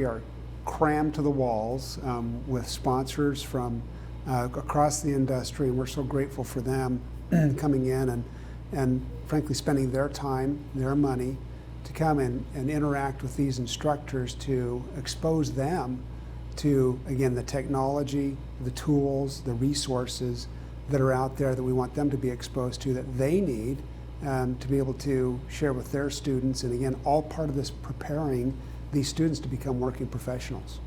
we are crammed to the walls with sponsors from across the industry, and we're so grateful for them coming in and frankly spending their time, their money to come in and interact with these instructors to expose them to, again, the technology, the tools, the resources that are out there that we want them to be exposed to, that they need to be able to share with their students, and again, all part of this preparing these students to become working professionals.